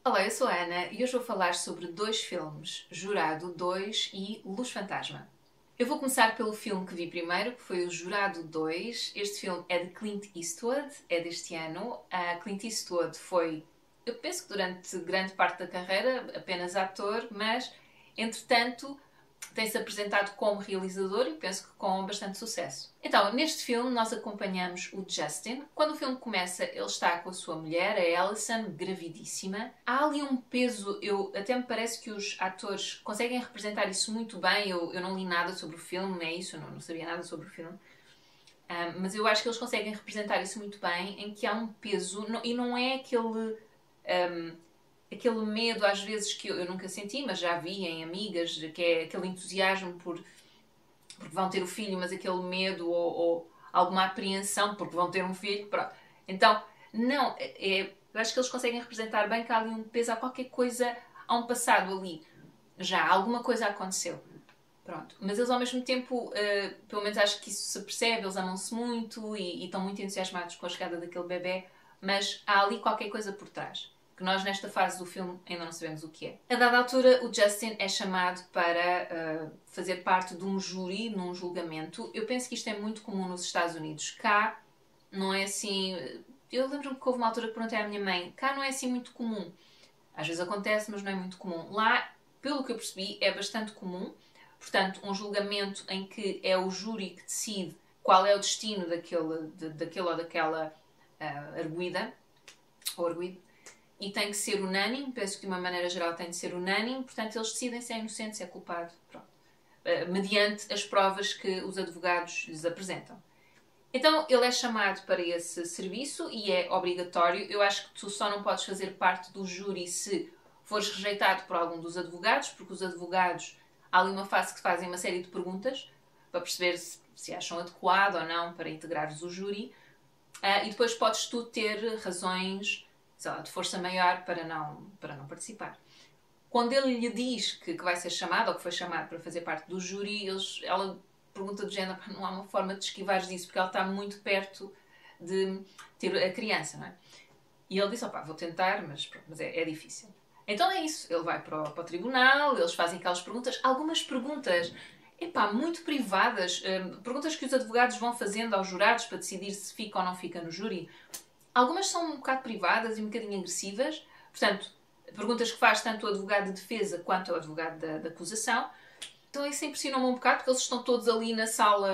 Olá, eu sou a Ana e hoje vou falar sobre dois filmes, Jurado 2 e Luz Fantasma. Eu vou começar pelo filme que vi primeiro, que foi o Jurado 2. Este filme é de Clint Eastwood, é deste ano. Clint Eastwood foi, eu penso que durante grande parte da carreira, apenas ator, mas, entretanto, tem-se apresentado como realizador e penso que com bastante sucesso. Então, neste filme nós acompanhamos o Justin. Quando o filme começa, ele está com a sua mulher, a Alison, gravidíssima. Há ali um peso, até me parece que os atores conseguem representar isso muito bem. Eu não li nada sobre o filme, é isso, eu não sabia nada sobre o filme. Mas eu acho que eles conseguem representar isso muito bem, em que há um peso, e não é aquele medo às vezes que eu nunca senti, mas já vi em amigas, que é aquele entusiasmo porque vão ter o filho, mas aquele medo ou alguma apreensão porque vão ter um filho. Pronto. Então, não, eu acho que eles conseguem representar bem que há ali um peso, há qualquer coisa, há um passado ali. Já, alguma coisa aconteceu. Pronto. Mas eles ao mesmo tempo, pelo menos acho que isso se percebe, eles amam-se muito e estão muito entusiasmados com a chegada daquele bebê, mas há ali qualquer coisa por trás que nós nesta fase do filme ainda não sabemos o que é. A dada altura, o Justin é chamado para fazer parte de um júri num julgamento. Eu penso que isto é muito comum nos Estados Unidos. Cá não é assim... Eu lembro-me que houve uma altura que perguntei à minha mãe, cá não é assim muito comum. Às vezes acontece, mas não é muito comum. Lá, pelo que eu percebi, é bastante comum. Portanto, um julgamento em que é o júri que decide qual é o destino daquele ou daquela arguida ou arguido. E tem que ser unânime, penso que de uma maneira geral tem de ser unânime, portanto eles decidem se é inocente, se é culpado, pronto. Mediante as provas que os advogados lhes apresentam. Então ele é chamado para esse serviço e é obrigatório. Eu acho que tu só não podes fazer parte do júri se fores rejeitado por algum dos advogados, porque os advogados, há ali uma fase que fazem uma série de perguntas para perceber se acham adequado ou não para integrares o júri. E depois podes tu ter razões, sei lá, de força maior para não participar. Quando ele lhe diz que vai ser chamado ou que foi chamado para fazer parte do júri, ela pergunta do género, não há uma forma de esquivares disso, porque ela está muito perto de ter a criança, não é? E ele disse, opá, vou tentar, mas é difícil. Então é isso, ele vai para o tribunal, eles fazem aquelas perguntas, algumas perguntas, muito privadas, perguntas que os advogados vão fazendo aos jurados para decidir se fica ou não fica no júri. Algumas são um bocado privadas e um bocadinho agressivas, portanto, perguntas que faz tanto o advogado de defesa quanto o advogado da acusação. Então isso impressiona-me um bocado, porque eles estão todos ali na sala,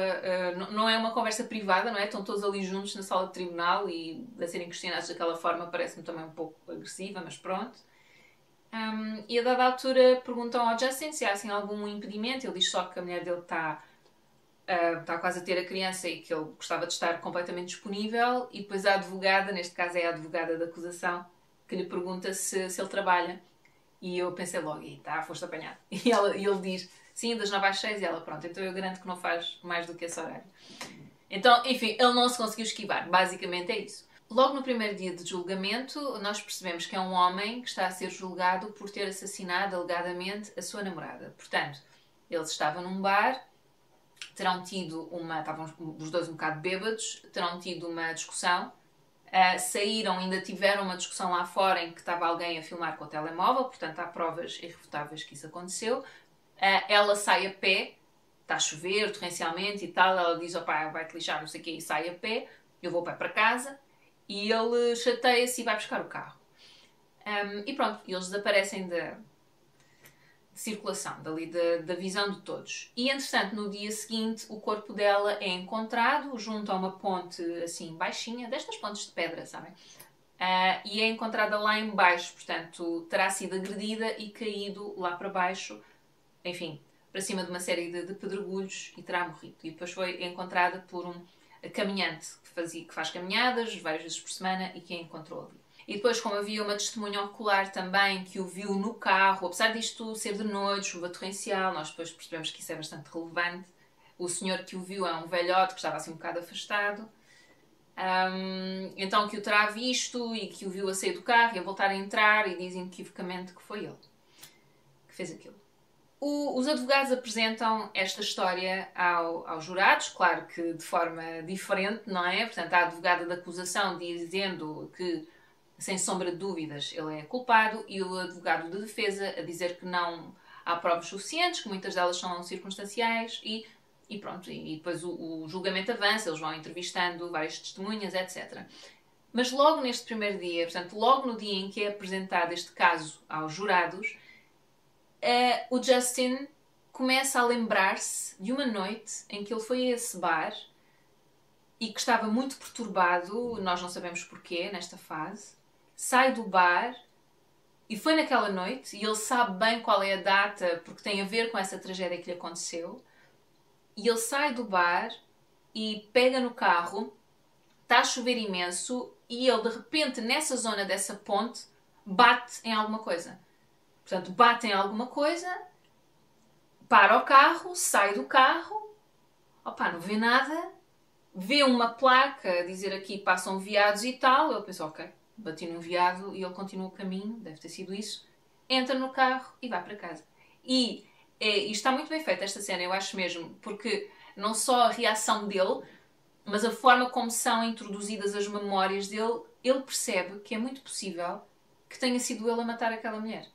não é uma conversa privada, não é? Estão todos ali juntos na sala de tribunal e a serem questionados daquela forma parece-me também um pouco agressiva, mas pronto. E a dada altura perguntam ao Justin se há assim, algum impedimento, ele diz só que a mulher dele está quase a ter a criança e que ele gostava de estar completamente disponível, e depois a advogada, neste caso é a advogada da acusação, que lhe pergunta se ele trabalha. E eu pensei logo, foste apanhado. E ele diz, sim, das 9 às 6, e ela, pronto, então eu garanto que não faz mais do que esse horário. Então, enfim, ele não se conseguiu esquivar, basicamente é isso. Logo no primeiro dia de julgamento, nós percebemos que é um homem que está a ser julgado por ter assassinado alegadamente a sua namorada. Portanto, eles estavam num bar, estavam os dois um bocado bêbados, terão tido uma discussão, saíram, ainda tiveram uma discussão lá fora em que estava alguém a filmar com o telemóvel, portanto há provas irrefutáveis que isso aconteceu. Ela sai a pé, está a chover torrencialmente e tal, ela diz, opá, vai-te lixar, não sei o quê, e sai a pé, eu vou para casa, e ele chateia-se e vai buscar o carro. E pronto, eles desaparecem da circulação, da visão de todos. E, entretanto, no dia seguinte, o corpo dela é encontrado junto a uma ponte, assim, baixinha, destas pontes de pedra, sabem? E é encontrada lá em baixo, portanto, terá sido agredida e caído lá para baixo, enfim, para cima de uma série de pedregulhos e terá morrido. E depois foi encontrada por um caminhante que faz caminhadas várias vezes por semana e que a encontrou ali. E depois, como havia uma testemunha ocular também que o viu no carro, apesar disto ser de noite, chuva torrencial, nós depois percebemos que isso é bastante relevante. O senhor que o viu é um velhote que estava assim um bocado afastado. Então que o terá visto e que o viu a sair do carro e a voltar a entrar, e dizem inequivocamente que foi ele que fez aquilo. Os advogados apresentam esta história aos jurados, claro que de forma diferente, não é? Portanto, a advogada da acusação dizendo que sem sombra de dúvidas, ele é culpado, e o advogado de defesa a dizer que não há provas suficientes, que muitas delas são circunstanciais, e pronto. E depois o julgamento avança, eles vão entrevistando várias testemunhas, etc. Mas logo neste primeiro dia, portanto, logo no dia em que é apresentado este caso aos jurados, o Justin começa a lembrar-se de uma noite em que ele foi a esse bar e que estava muito perturbado, nós não sabemos porquê nesta fase, sai do bar e foi naquela noite, e ele sabe bem qual é a data porque tem a ver com essa tragédia que lhe aconteceu, e ele sai do bar e pega no carro, está a chover imenso, e ele de repente nessa zona dessa ponte bate em alguma coisa. Portanto, bate em alguma coisa, para o carro, sai do carro, opa, não vê nada, vê uma placa a dizer aqui passam veados e tal, ele pensa, ok, bati num veado, e ele continua o caminho, deve ter sido isso, entra no carro e vai para casa. E está muito bem feita esta cena, eu acho mesmo, porque não só a reação dele, mas a forma como são introduzidas as memórias dele, ele percebe que é muito possível que tenha sido ele a matar aquela mulher.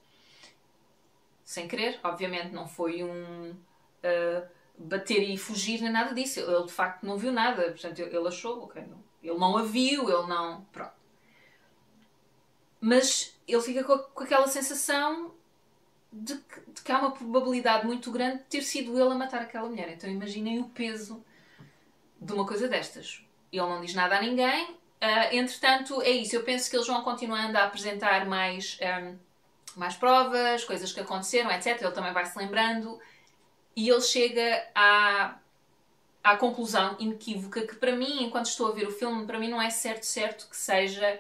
Sem querer, obviamente, não foi um bater e fugir nem nada disso. Ele de facto não viu nada, portanto ele achou, ok, não, ele não a viu, ele não... Pronto. Mas ele fica com aquela sensação de que há uma probabilidade muito grande de ter sido ele a matar aquela mulher. Então imaginem o peso de uma coisa destas. Ele não diz nada a ninguém. Entretanto, é isso. Eu penso que eles vão continuando a apresentar mais provas, coisas que aconteceram, etc. Ele também vai se lembrando. E ele chega à conclusão inequívoca que, para mim, enquanto estou a ver o filme, para mim não é certo que seja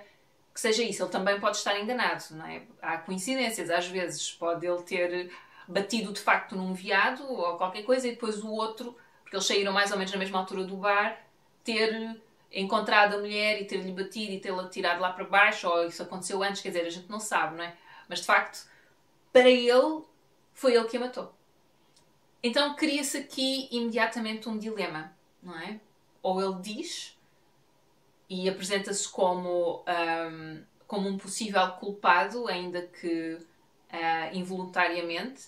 isso. Ele também pode estar enganado, não é? Há coincidências. Às vezes pode ele ter batido de facto num veado ou qualquer coisa, e depois o outro, porque eles saíram mais ou menos na mesma altura do bar, ter encontrado a mulher e ter-lhe batido e tê-la tirado lá para baixo, ou isso aconteceu antes, quer dizer, a gente não sabe, não é? Mas de facto, para ele, foi ele que a matou. Então cria-se aqui imediatamente um dilema, não é? Ou ele diz e apresenta-se como um possível culpado, ainda que involuntariamente,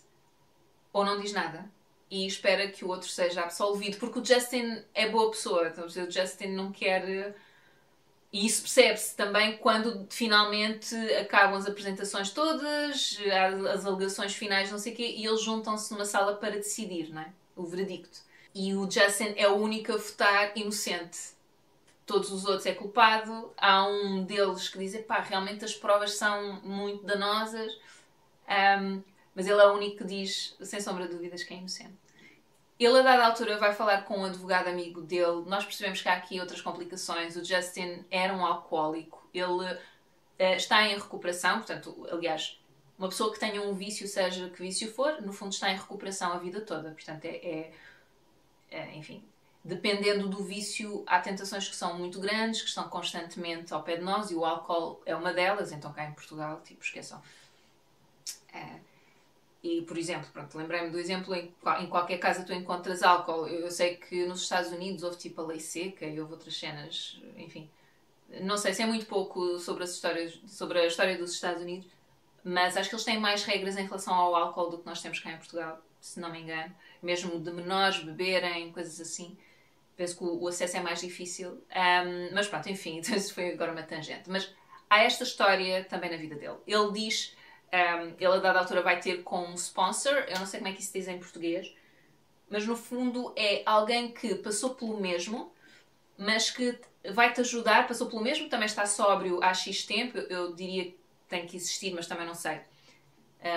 ou não diz nada e espera que o outro seja absolvido, porque o Justin é boa pessoa, então, o Justin não quer... E isso percebe-se também quando finalmente acabam as apresentações todas, as alegações finais, não sei o quê, e eles juntam-se numa sala para decidir, não é? O veredicto. E o Justin é o único a votar inocente. Todos os outros é culpado. Há um deles que diz, pá, realmente as provas são muito danosas. Mas ele é o único que diz, sem sombra de dúvidas, que é inocente. Ele, a dada altura, vai falar com um advogado amigo dele. Nós percebemos que há aqui outras complicações. O Justin era um alcoólico. Ele está em recuperação. Portanto, aliás, uma pessoa que tenha um vício, seja que vício for, no fundo está em recuperação a vida toda. Portanto, enfim, dependendo do vício, há tentações que são muito grandes, que estão constantemente ao pé de nós, e o álcool é uma delas. Então, cá em Portugal, tipo, esqueçam. E, por exemplo, pronto, lembrei-me do exemplo em qualquer casa tu encontras álcool. Eu sei que nos Estados Unidos houve tipo a lei seca e houve outras cenas, enfim. Não sei, sei muito pouco sobre a história dos Estados Unidos, mas acho que eles têm mais regras em relação ao álcool do que nós temos cá em Portugal, se não me engano. Mesmo de menores beberem, coisas assim. Penso que o acesso é mais difícil. Mas pronto, enfim, então isso foi agora uma tangente. Mas há esta história também na vida dele. Ele diz... ele a dada altura vai ter com um sponsor, eu não sei como é que isso se diz em português, mas no fundo é alguém que passou pelo mesmo, mas que vai-te ajudar, passou pelo mesmo, também está sóbrio há X tempo, eu diria que tem que existir, mas também não sei,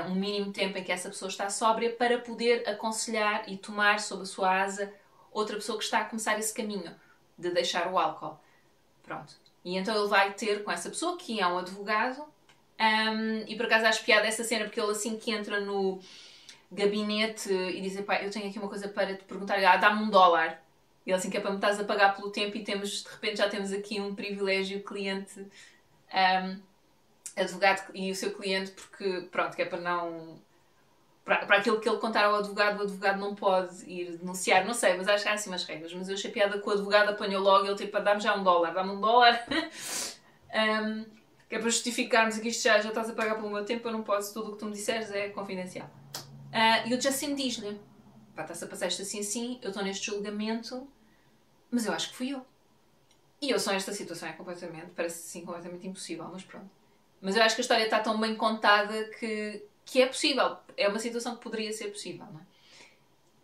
um mínimo tempo em que essa pessoa está sóbria para poder aconselhar e tomar sob a sua asa outra pessoa que está a começar esse caminho de deixar o álcool. Pronto. E então ele vai ter com essa pessoa, que é um advogado. E por acaso acho piada essa cena, porque ele assim que entra no gabinete e diz, pá, eu tenho aqui uma coisa para te perguntar, dá-me $1. E ele assim, que é para me estás a pagar pelo tempo, e de repente já temos aqui um privilégio cliente, advogado e o seu cliente, porque pronto, que é para não... Para aquilo que ele contar ao advogado, o advogado não pode ir denunciar, não sei, mas acho que há assim umas regras. Mas eu achei piada que o advogado apanhou logo e ele tipo, dá-me já $1, dá-me $1. Que é para justificarmos que isto já estás a pagar pelo meu tempo, eu não posso, tudo o que tu me disseres é confidencial. E o Justin diz-lhe, pá, está-se a passar isto assim, eu estou neste julgamento, mas eu acho que fui eu. E eu sou nesta situação, parece sim completamente impossível, mas pronto. Mas eu acho que a história está tão bem contada que é possível. É uma situação que poderia ser possível, não é?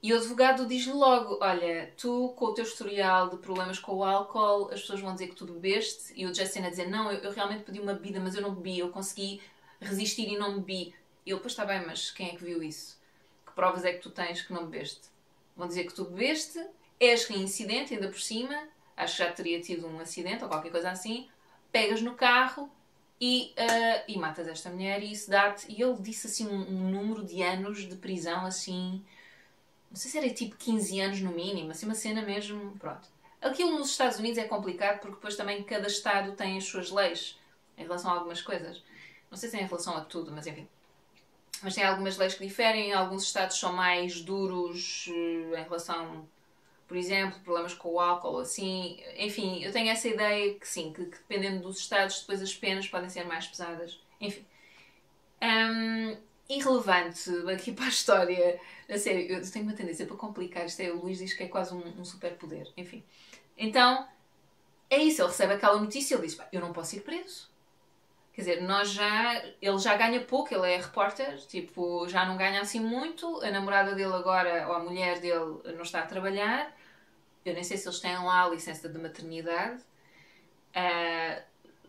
E o advogado diz-lhe logo, olha, tu com o teu historial de problemas com o álcool, as pessoas vão dizer que tu bebeste, e o Justin a dizer, não, eu realmente pedi uma bebida, mas eu não bebi, eu consegui resistir e não bebi. E ele, pois está bem, mas quem é que viu isso? Que provas é que tu tens que não bebeste? Vão dizer que tu bebeste, és reincidente, ainda por cima, acho que já teria tido um acidente ou qualquer coisa assim, pegas no carro e matas esta mulher e isso dá-te... E ele disse assim um número de anos de prisão, assim... Não sei se era tipo 15 anos no mínimo, assim uma cena mesmo, pronto. Aquilo nos Estados Unidos é complicado porque depois também cada estado tem as suas leis em relação a algumas coisas. Não sei se é em relação a tudo, mas enfim. Mas tem algumas leis que diferem, alguns estados são mais duros em relação, por exemplo, problemas com o álcool, assim. Enfim, eu tenho essa ideia que sim, que dependendo dos estados depois as penas podem ser mais pesadas. Enfim. Irrelevante aqui para a história. A sério, eu tenho uma tendência para complicar. Isto é, o Luís diz que é quase um superpoder. Enfim. Então, é isso. Ele recebe aquela notícia e ele diz, eu não posso ir preso. Quer dizer, ele já ganha pouco, ele é repórter, tipo, já não ganha assim muito. A namorada dele agora, ou a mulher dele, não está a trabalhar. Eu nem sei se eles têm lá a licença de maternidade.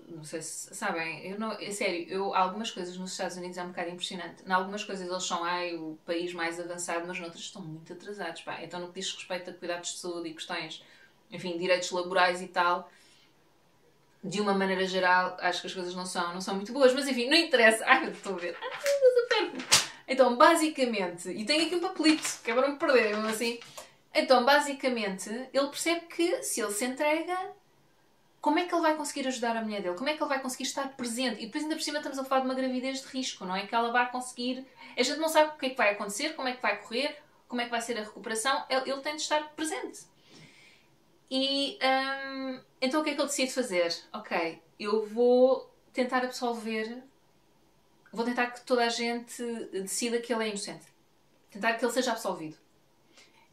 Não sei se sabem, é sério, algumas coisas nos Estados Unidos é um bocado impressionante. Em algumas coisas eles são o país mais avançado, mas noutras estão muito atrasados. Pá. Então no que diz respeito a cuidados de saúde e questões, enfim, direitos laborais e tal, de uma maneira geral, acho que as coisas não são muito boas. Mas enfim, não interessa. Ai, eu estou a ver. Então, basicamente, e tenho aqui um papelito, que é para não me perderem, mesmo assim. Então, basicamente, ele percebe que se ele se entrega, como é que ele vai conseguir ajudar a mulher dele? Como é que ele vai conseguir estar presente? E depois ainda por cima estamos a falar de uma gravidez de risco, não é? Que ela vai conseguir... A gente não sabe o que é que vai acontecer, como é que vai correr, como é que vai ser a recuperação. Ele tem de estar presente. E então o que é que ele decide fazer? Ok, eu vou tentar absolver... Vou tentar que toda a gente decida que ele é inocente. Tentar que ele seja absolvido.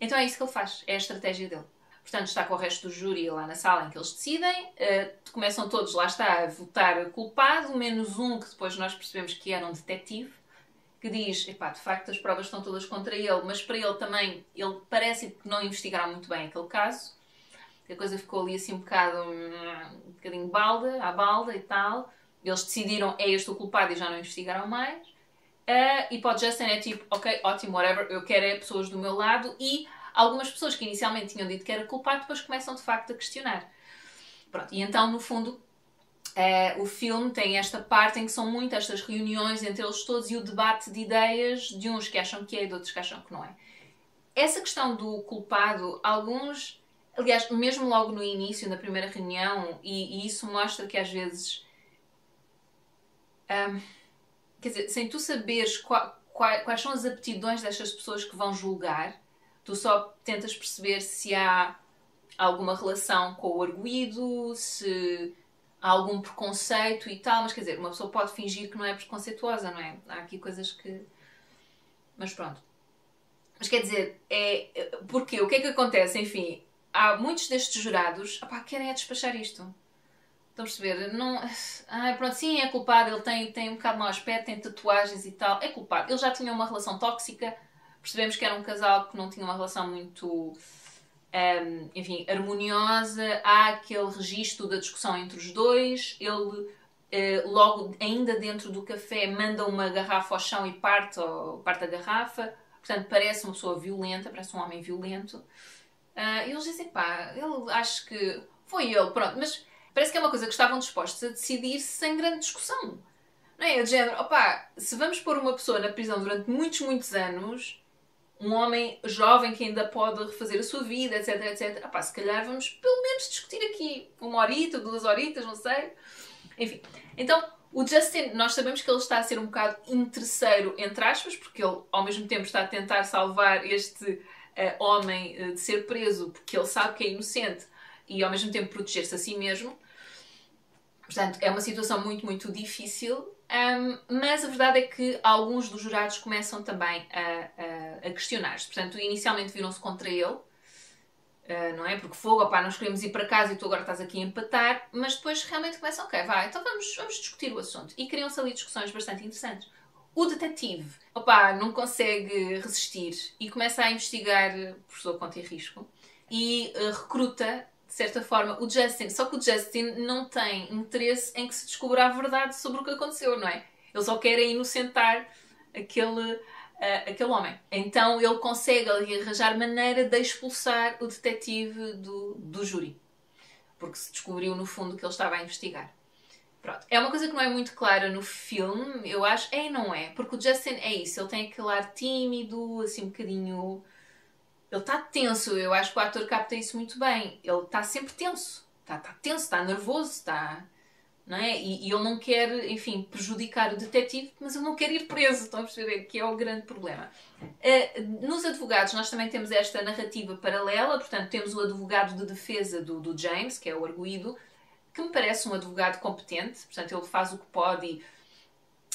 Então é isso que ele faz. É a estratégia dele. Portanto, está com o resto do júri lá na sala em que eles decidem. Começam todos, lá está, a votar culpado, menos um que depois nós percebemos que era um detetive, que diz, epá, de facto as provas estão todas contra ele, mas para ele também, ele parece que não investigaram muito bem aquele caso. A coisa ficou ali assim um bocadinho à balda e tal. Eles decidiram, é este o culpado e já não investigaram mais. E para o Justin é tipo, ok, ótimo, whatever, eu quero é pessoas do meu lado e... Algumas pessoas que inicialmente tinham dito que era culpado depois começam de facto a questionar. Pronto, e então no fundo o filme tem esta parte em que são muitas estas reuniões entre eles todos e o debate de ideias de uns que acham que é e de outros que acham que não é. Essa questão do culpado, alguns, aliás, mesmo logo no início, na primeira reunião, e isso mostra que às vezes, quer dizer, sem tu saberes quais são as aptidões destas pessoas que vão julgar, tu só tentas perceber se há alguma relação com o arguido, se há algum preconceito e tal, mas quer dizer, uma pessoa pode fingir que não é preconceituosa, não é? Há aqui coisas que... Mas pronto. Mas quer dizer, porque o que é que acontece? Enfim, há muitos destes jurados querem é despachar isto. Estão a perceber? Não... pronto, sim, é culpado, ele tem um bocado mau aspecto, tem tatuagens e tal, é culpado. Ele já tinha uma relação tóxica. Percebemos que era um casal que não tinha uma relação muito, enfim, harmoniosa. Há aquele registro da discussão entre os dois. Ele, logo, ainda dentro do café, manda uma garrafa ao chão e parte a garrafa. Portanto, parece uma pessoa violenta, parece um homem violento. E eles dizem, ele acho que foi ele, pronto. Mas parece que é uma coisa que estavam dispostos a decidir sem grande discussão. Não é? De género, se vamos pôr uma pessoa na prisão durante muitos, muitos anos... Um homem jovem que ainda pode refazer a sua vida, etc, etc. Se calhar vamos pelo menos discutir aqui 1 horita, 2 horitas, não sei. Enfim. Então, o Justin, nós sabemos que ele está a ser um bocado interesseiro, entre aspas, porque ele ao mesmo tempo está a tentar salvar este homem de ser preso, porque ele sabe que é inocente, e ao mesmo tempo proteger-se a si mesmo. Portanto, é uma situação muito, muito difícil, mas a verdade é que alguns dos jurados começam também a questionar-se. Portanto, inicialmente viram-se contra ele, não é? Porque fogo, opá, nós queremos ir para casa e tu agora estás aqui a empatar, mas depois realmente começam, ok, vai, então vamos discutir o assunto. E criam-se ali discussões bastante interessantes. O detetive, opá, não consegue resistir e começa a investigar por sua conta e risco e recruta, de certa forma, o Justin. Só que o Justin não tem interesse em que se descubra a verdade sobre o que aconteceu, não é? Ele só quer inocentar aquele homem. Então ele consegue ali arranjar maneira de expulsar o detetive do júri. Porque se descobriu, no fundo, que ele estava a investigar. Pronto. É uma coisa que não é muito clara no filme, eu acho. É e não é. Porque o Justin é isso. Ele tem aquele ar tímido, assim um bocadinho... Ele está tenso. Eu acho que o ator capta isso muito bem. Ele está sempre tenso. Está tenso, está nervoso, está... Não é? E ele não quer, enfim, prejudicar o detetive, mas ele não quer ir preso. Estão a perceber? Que é o grande problema. Nos advogados nós também temos esta narrativa paralela. Portanto, temos o advogado de defesa do James, que é o arguido, que me parece um advogado competente. Portanto, ele faz o que pode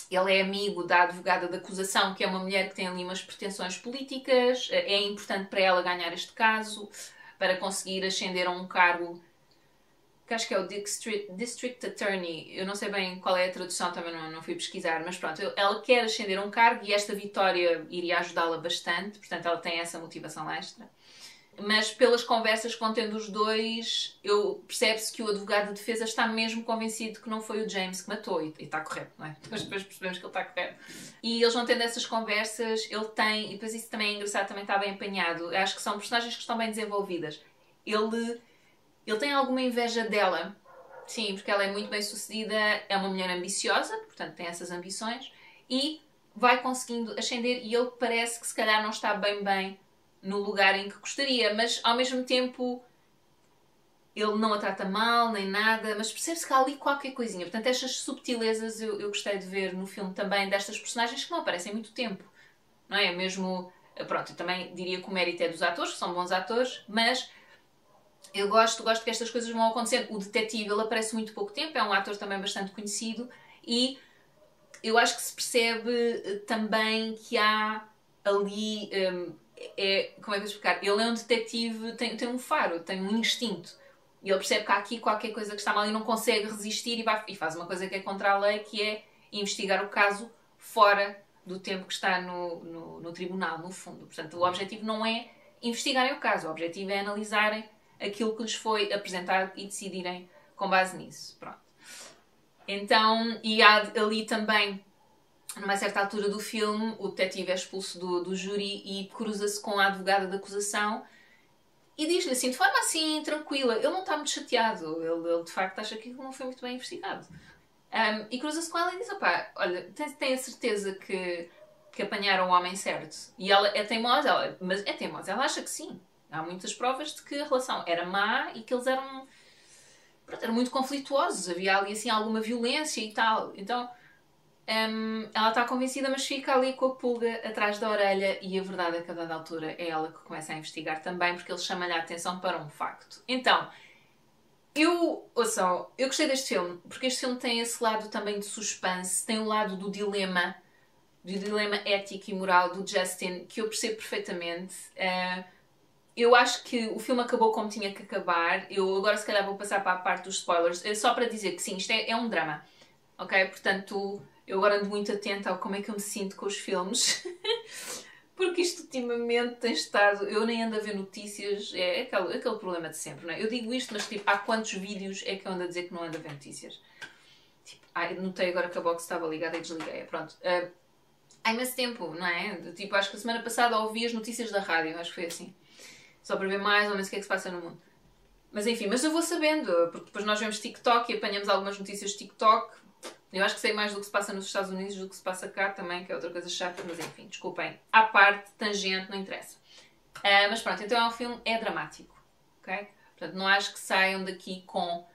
e ele é amigo da advogada da acusação, que é uma mulher que tem ali umas pretensões políticas. É importante para ela ganhar este caso, para conseguir ascender a um cargo que acho que é o District Attorney. Eu não sei bem qual é a tradução, também não fui pesquisar, mas pronto, ela quer ascender a um cargo e esta vitória iria ajudá-la bastante, portanto ela tem essa motivação extra. Mas pelas conversas que vão tendo os dois, percebe-se que o advogado de defesa está mesmo convencido que não foi o James que matou, e está correto, não é? Depois percebemos que ele está correto. E eles vão tendo essas conversas, ele tem, e depois isso também é engraçado, também está bem apanhado, eu acho que são personagens que estão bem desenvolvidas. Ele tem alguma inveja dela, sim, porque ela é muito bem sucedida, é uma mulher ambiciosa, portanto tem essas ambições, e vai conseguindo ascender e ele parece que se calhar não está bem no lugar em que gostaria, mas ao mesmo tempo ele não a trata mal, nem nada, mas percebe-se que há ali qualquer coisinha. Portanto, estas subtilezas eu gostei de ver no filme também, destas personagens que não aparecem há muito tempo, não é? Mesmo, pronto, eu também diria que o mérito é dos atores, que são bons atores, mas... Eu gosto que estas coisas vão acontecendo. O detetive, ele aparece muito pouco tempo, é um ator também bastante conhecido e eu acho que se percebe também que há ali... como é que eu vou explicar? Ele é um detetive, tem um faro, tem um instinto. E ele percebe que há aqui qualquer coisa que está mal e não consegue resistir e faz uma coisa que é contra a lei, que é investigar o caso fora do tempo que está no tribunal, no fundo. Portanto, o objetivo não é investigarem o caso, o objetivo é analisarem aquilo que lhes foi apresentado e decidirem com base nisso. Pronto. Então, e há ali também, numa certa altura do filme, o detetive é expulso do júri e cruza-se com a advogada da acusação e diz-lhe assim, de forma assim, tranquila, ele não está muito chateado, ele de facto acha que aquilo não foi muito bem investigado. E cruza-se com ela e diz, opá, olha, tem a certeza que apanharam o homem certo? E ela é teimosa, mas é teimosa, ela acha que sim. Há muitas provas de que a relação era má e que eles eram muito conflituosos. Havia ali assim alguma violência e tal. Então ela está convencida, mas fica ali com a pulga atrás da orelha e a verdade é que a dada altura é ela que começa a investigar também, porque ele chama-lhe a atenção para um facto. Então, eu gostei deste filme, porque este filme tem esse lado também de suspense, tem o lado do dilema ético e moral do Justin, que eu percebo perfeitamente. Eu acho que o filme acabou como tinha que acabar. Eu agora se calhar vou passar para a parte dos spoilers. Só para dizer que sim, isto é um drama. Ok? Portanto, eu agora ando muito atenta a como é que eu me sinto com os filmes. Porque isto ultimamente tem estado... Eu nem ando a ver notícias. É aquele problema de sempre, não é? Eu digo isto, mas tipo, há quantos vídeos é que eu ando a dizer que não ando a ver notícias? Tipo, notei agora que a box estava ligada e desliguei. Pronto. Há imenso tempo, não é? Tipo, acho que a semana passada ouvi as notícias da rádio. Acho que foi assim. Só para ver mais ou menos o que é que se passa no mundo. Mas enfim, mas eu vou sabendo, porque depois nós vemos TikTok e apanhamos algumas notícias de TikTok. Eu acho que sei mais do que se passa nos Estados Unidos do que se passa cá também, que é outra coisa chata, mas enfim, desculpem. À parte, tangente, não interessa. Mas pronto, então é um filme, é dramático, ok? Portanto, não acho que saiam daqui com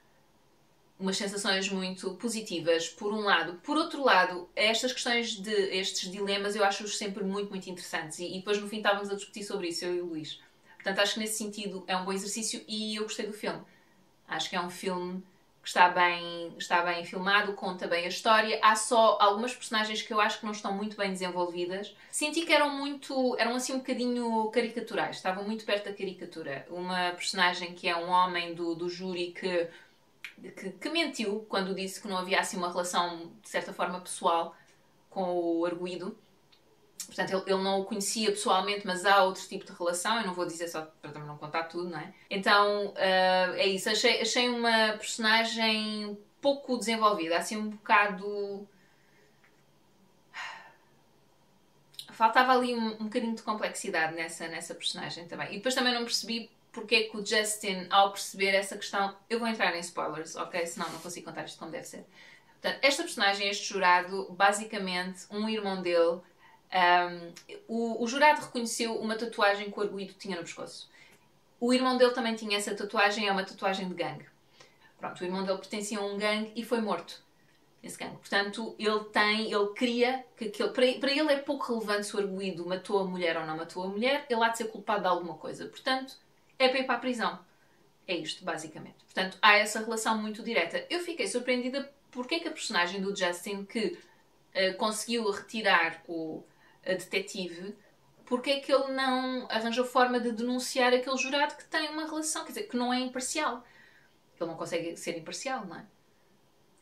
umas sensações muito positivas, por um lado. Por outro lado, estas questões estes dilemas eu acho-os sempre muito, muito interessantes. E depois no fim estávamos a discutir sobre isso, eu e o Luís. Portanto, acho que nesse sentido é um bom exercício e eu gostei do filme. Acho que é um filme está bem filmado, conta bem a história. Há só algumas personagens que eu acho que não estão muito bem desenvolvidas. Senti que eram assim um bocadinho caricaturais, estavam muito perto da caricatura. Uma personagem que é um homem do júri que mentiu quando disse que não havia assim uma relação, de certa forma, pessoal com o arguido. Portanto, ele não o conhecia pessoalmente, mas há outro tipo de relação. Eu não vou dizer só para também não contar tudo, não é? Então, é isso. Achei uma personagem pouco desenvolvida. Assim, um bocado... Faltava ali um bocadinho de complexidade nessa personagem também. E depois também não percebi porque é que o Justin, ao perceber essa questão... Eu vou entrar em spoilers, ok? Senão não consigo contar isto como deve ser. Portanto, esta personagem, este jurado, basicamente, um irmão dele... o jurado reconheceu uma tatuagem que o arguido tinha no pescoço. O irmão dele também tinha essa tatuagem, é uma tatuagem de gangue. Pronto, o irmão dele pertencia a um gangue e foi morto nesse gangue. Portanto, ele queria que aquele... Para ele é pouco relevante se o arguido matou a mulher ou não matou a mulher, ele há de ser culpado de alguma coisa. Portanto, é para ir para a prisão. É isto, basicamente. Portanto, há essa relação muito direta. Eu fiquei surpreendida porque é que a personagem do Justin, que conseguiu retirar a detetive, porque é que ele não arranjou forma de denunciar aquele jurado que tem uma relação, quer dizer, que não é imparcial. Ele não consegue ser imparcial, não é?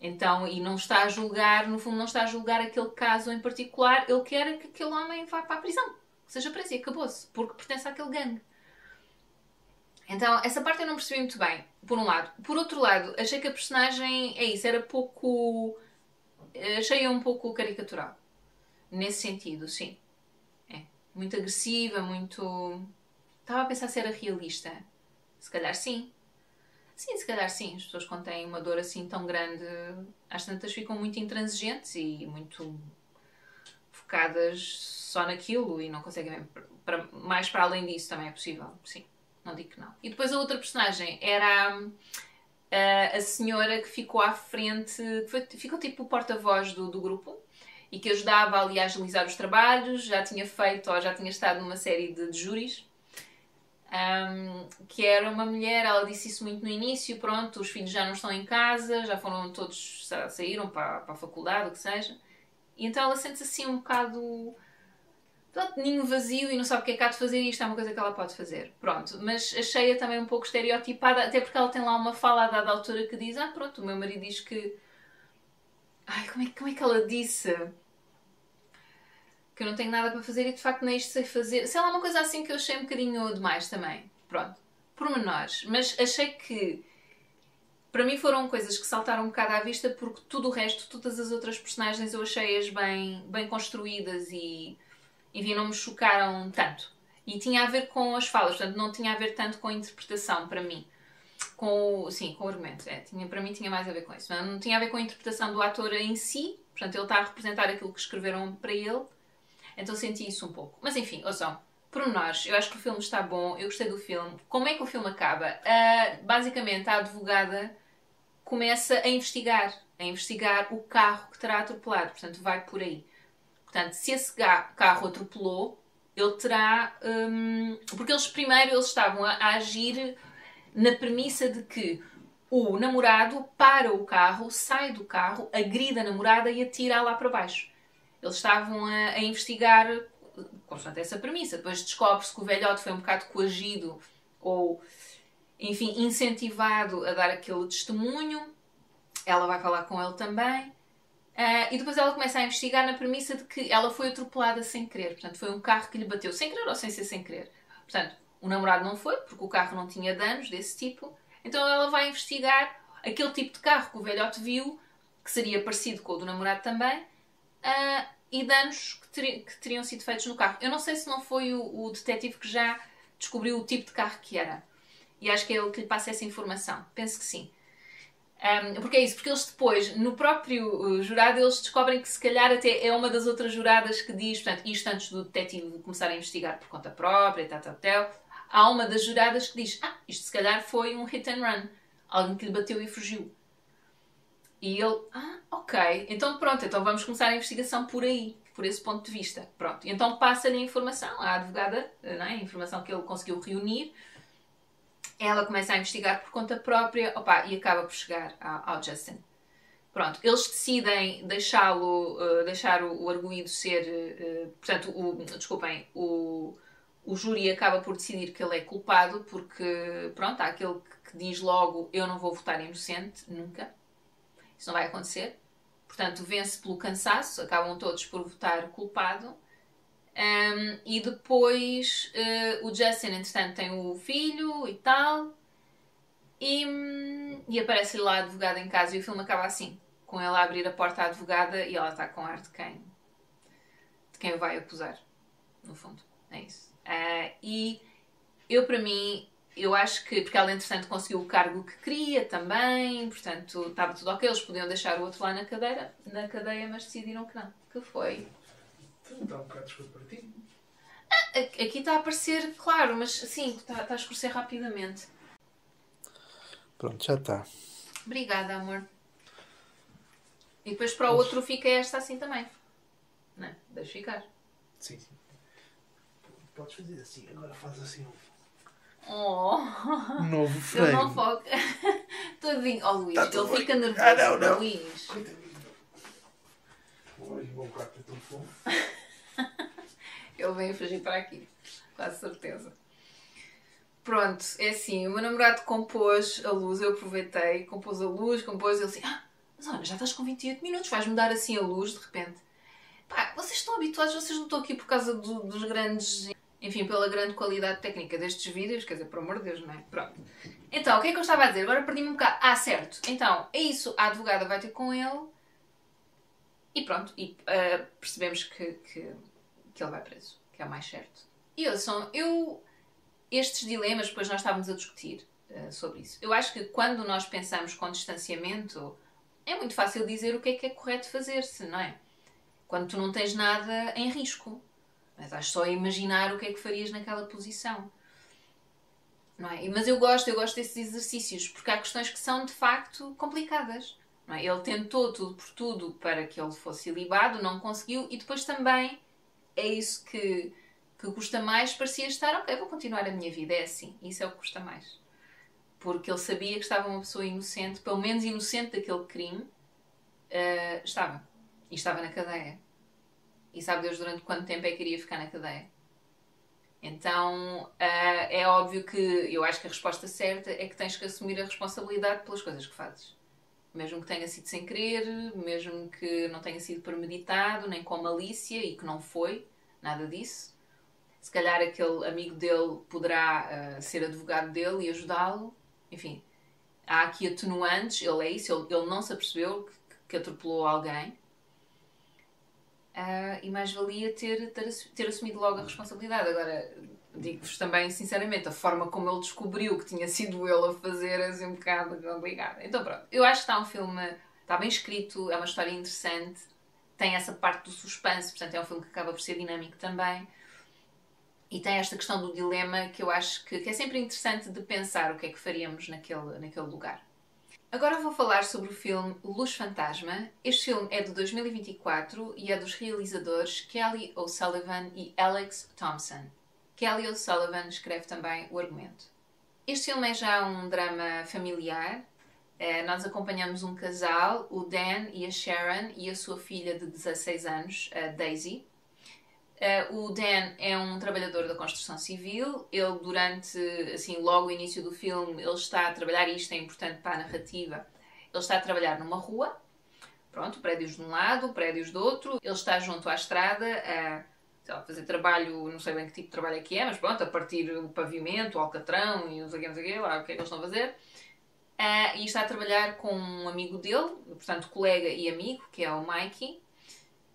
Então, e não está a julgar, no fundo, não está a julgar aquele caso em particular, ele quer que aquele homem vá para a prisão, que seja preso e acabou-se, porque pertence àquele gangue. Então, essa parte eu não percebi muito bem, por um lado. Por outro lado, achei que a personagem, é isso, era pouco... Achei-a um pouco caricatural. Nesse sentido, sim. É. Muito agressiva, muito... Estava a pensar se era realista. Se calhar sim. Sim, se calhar sim. As pessoas quando têm uma dor assim tão grande, às tantas ficam muito intransigentes e muito focadas só naquilo e não conseguem... mais para além disso também é possível. Sim, não digo que não. E depois a outra personagem era a senhora que ficou à frente, ficou tipo o porta-voz do grupo e que ajudava ali a agilizar os trabalhos, já tinha feito ou já tinha estado numa série de júris, que era uma mulher, ela disse isso muito no início, pronto, os filhos já não estão em casa, já foram todos, saíram para a faculdade, o que seja, e então ela sente-se assim um bocado... Pronto, ninho vazio e não sabe o que é que há de fazer e isto é uma coisa que ela pode fazer. Pronto, mas achei-a também um pouco estereotipada, até porque ela tem lá uma fala a dada altura que diz pronto, o meu marido diz que... Ai, como é que ela disse? Que eu não tenho nada para fazer e de facto nem isto sei fazer. Sei lá, uma coisa assim que eu achei um bocadinho demais também. Pronto, pormenores. Mas achei que... Para mim foram coisas que saltaram um bocado à vista porque tudo o resto, todas as outras personagens eu achei-as bem construídas e... Enfim, não me chocaram tanto. E tinha a ver com as falas, portanto, não tinha a ver tanto com a interpretação, para mim. Sim, com o argumento. Para mim tinha mais a ver com isso. Não tinha a ver com a interpretação do ator em si, portanto, ele está a representar aquilo que escreveram para ele. Então senti isso um pouco. Mas enfim, ouçam, pormenores. Eu acho que o filme está bom, eu gostei do filme. Como é que o filme acaba? Basicamente, a advogada começa a investigar o carro que terá atropelado. Portanto, vai por aí. Portanto, se esse carro atropelou, ele terá... porque eles estavam a agir na premissa de que o namorado para o carro, sai do carro, agride a namorada e atira lá para baixo. Eles estavam a investigar constante essa premissa. Depois descobre-se que o velhote foi um bocado coagido ou, enfim, incentivado a dar aquele testemunho. Ela vai falar com ele também. E depois ela começa a investigar na premissa de que ela foi atropelada sem querer. Portanto, foi um carro que lhe bateu sem querer ou sem ser sem querer. Portanto, o namorado não foi, porque o carro não tinha danos desse tipo. Então ela vai investigar aquele tipo de carro que o velhote viu, que seria parecido com o do namorado também, e danos que teriam sido feitos no carro. Eu não sei se não foi o detetive que já descobriu o tipo de carro que era. E acho que é ele que lhe passa essa informação. Penso que sim. Porque é isso, porque eles depois, no próprio jurado, eles descobrem que se calhar até é uma das outras juradas que diz, portanto, isto antes do detetive começar a investigar por conta própria, tal. Há uma das juradas que diz, isto se calhar foi um hit and run. Alguém que lhe bateu e fugiu. E ele, ok, então pronto, então vamos começar a investigação por aí, por esse ponto de vista. Pronto, e então passa-lhe a informação, à advogada, não é? A informação que ele conseguiu reunir. Ela começa a investigar por conta própria, opa, e acaba por chegar ao Justin. Pronto, eles decidem deixá-lo, deixar o arguido ser, portanto, desculpem, o júri acaba por decidir que ele é culpado porque, pronto, há aquele que diz logo eu não vou votar inocente, nunca. Isso não vai acontecer. Portanto, vence pelo cansaço, acabam todos por votar culpado. E depois o Justin, entretanto, tem o filho e tal. E aparece-lhe lá a advogada em casa e o filme acaba assim. Com ela a abrir a porta à advogada e ela está com ar de quem o vai acusar. No fundo, é isso. E eu, para mim, eu acho que... Porque ela, entretanto, conseguiu o cargo que queria também. Portanto, estava tudo ok. Eles podiam deixar o outro lá na cadeia, mas decidiram que não. Que foi... Está um bocado escuro para ti. Aqui está a aparecer, claro, mas sim, está a escurecer rapidamente. Pronto, já está. Obrigada, amor. E depois para o outro fica esta assim também. Não é? Deixa ficar. Sim. Podes fazer assim, agora faz assim Oh! novo frame. Ele não foca. Tadinho. Oh, Luís, Tá ele fica bem. nervoso. Não. Luís. Vou um bocado para fome. Ele vem a fugir para aqui. Quase certeza. Pronto, é assim, o meu namorado compôs a luz, eu aproveitei, compôs a luz, ele assim, mas olha, já estás com 28 minutos, vais-me dar assim a luz de repente. Pá, vocês estão habituados, vocês não estão aqui por causa dos grandes, enfim, pela grande qualidade técnica destes vídeos, quer dizer, por amor de Deus, não é? Pronto. Então, o que é que eu estava a dizer? Agora perdi-me um bocado. Certo. Então, é isso, a advogada vai ter com ele e pronto, e percebemos que ele vai preso, que é o mais certo. E estes dilemas, depois nós estávamos a discutir sobre isso. Eu acho que quando nós pensamos com distanciamento, é muito fácil dizer o que é correto fazer-se, não é? Quando tu não tens nada em risco. Mas estás só a imaginar o que é que farias naquela posição. Não é? Mas eu gosto desses exercícios, porque há questões que são, de facto, complicadas. Não é? Ele tentou tudo por tudo para que ele fosse ilibado, não conseguiu, e depois também é isso que custa mais, parecia estar, ok, vou continuar a minha vida, é assim. Isso é o que custa mais. Porque ele sabia que estava uma pessoa inocente, pelo menos inocente daquele crime, estava. E estava na cadeia. E sabe Deus durante quanto tempo é que iria ficar na cadeia. Então, é óbvio que eu acho que a resposta certa é que tens que assumir a responsabilidade pelas coisas que fazes. Mesmo que tenha sido sem querer, mesmo que não tenha sido premeditado, nem com malícia, e que não foi, nada disso. Se calhar aquele amigo dele poderá ser advogado dele e ajudá-lo. Enfim, há aqui atenuantes, ele é isso, ele não se apercebeu que atropelou alguém. E mais valia ter assumido logo a responsabilidade. Agora, digo-vos também sinceramente, a forma como ele descobriu que tinha sido ele a fazer é assim um bocado complicada. Então pronto, eu acho que está um filme, está bem escrito, é uma história interessante, tem essa parte do suspense, portanto é um filme que acaba por ser dinâmico também. E tem esta questão do dilema que eu acho que é sempre interessante de pensar o que é que faríamos naquele lugar. Agora vou falar sobre o filme Luz Fantasma. Este filme é de 2024 e é dos realizadores Kelly O'Sullivan e Alex Thompson. Kelly O'Sullivan escreve também o argumento. Este filme é já um drama familiar. Nós acompanhamos um casal, o Dan e a Sharon, e a sua filha de 16 anos, a Daisy. O Dan é um trabalhador da construção civil. Ele, durante, assim, logo o início do filme, ele está a trabalhar, e isto é importante para a narrativa, ele está a trabalhar numa rua, pronto, prédios de um lado, prédios do outro. Ele está junto à estrada a fazer trabalho, não sei bem que tipo de trabalho é que é, mas pronto, a partir o pavimento, o alcatrão e não sei o que, lá o que é que eles estão a fazer. E está a trabalhar com um amigo dele, portanto, colega e amigo, que é o Mikey.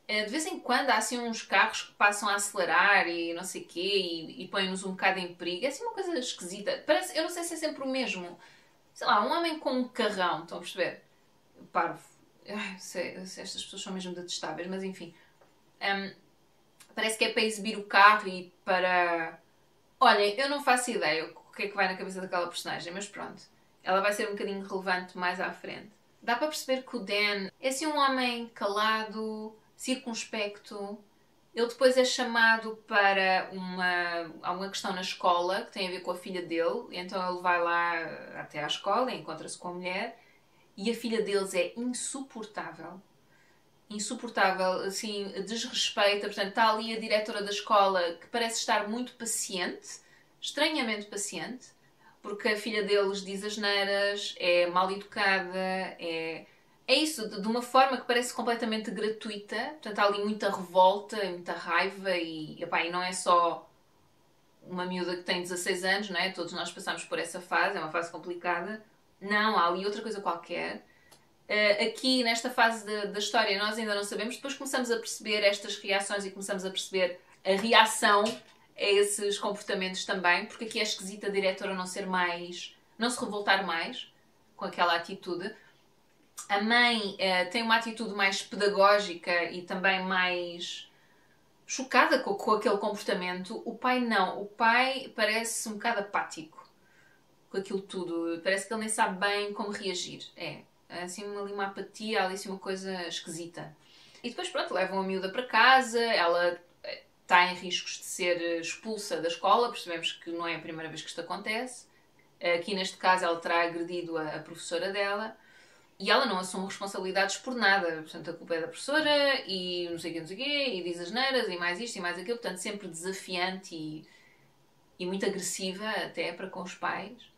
De vez em quando há assim uns carros que passam a acelerar e não sei o quê e põem-nos um bocado em perigo. É assim uma coisa esquisita. Parece, eu não sei se é sempre o mesmo. Sei lá, um homem com um carrão, estão a perceber? Parvo. Estas pessoas são mesmo detestáveis, mas enfim. Parece que é para exibir o carro e para... Olha, eu não faço ideia o que é que vai na cabeça daquela personagem, mas pronto. Ela vai ser um bocadinho relevante mais à frente. Dá para perceber que o Dan é assim um homem calado, circunspecto, Ele depois é chamado para há uma questão na escola que tem a ver com a filha dele. Então ele vai lá até à escola, encontra-se com a mulher e a filha deles é insuportável. Insuportável, assim, desrespeita. Portanto, está ali a diretora da escola que parece estar muito paciente, estranhamente paciente, porque a filha deles diz asneiras, é mal educada, é isso, de uma forma que parece completamente gratuita. Portanto, há ali muita revolta, muita raiva e, epá, e não é só uma miúda que tem 16 anos, não é? Todos nós passamos por essa fase, é uma fase complicada. Não, há ali outra coisa qualquer. Aqui, nesta fase da história, nós ainda não sabemos. Depois começamos a perceber estas reações e começamos a perceber a reação a esses comportamentos também, porque aqui é esquisita a diretora não ser mais... não se revoltar mais com aquela atitude. A mãe tem uma atitude mais pedagógica e também mais chocada com aquele comportamento. O pai não. O pai parece um bocado apático com aquilo tudo. Parece que ele nem sabe bem como reagir. É assim ali uma apatia, ali assim uma coisa esquisita. E depois, pronto, levam a miúda para casa. Ela está em riscos de ser expulsa da escola. Percebemos que não é a primeira vez que isto acontece. Aqui neste caso ela terá agredido a professora dela. E ela não assume responsabilidades por nada. Portanto, a culpa é da professora e não sei o quê, não sei o quê, e diz asneiras e mais isto e mais aquilo. Portanto, sempre desafiante e muito agressiva até para com os pais.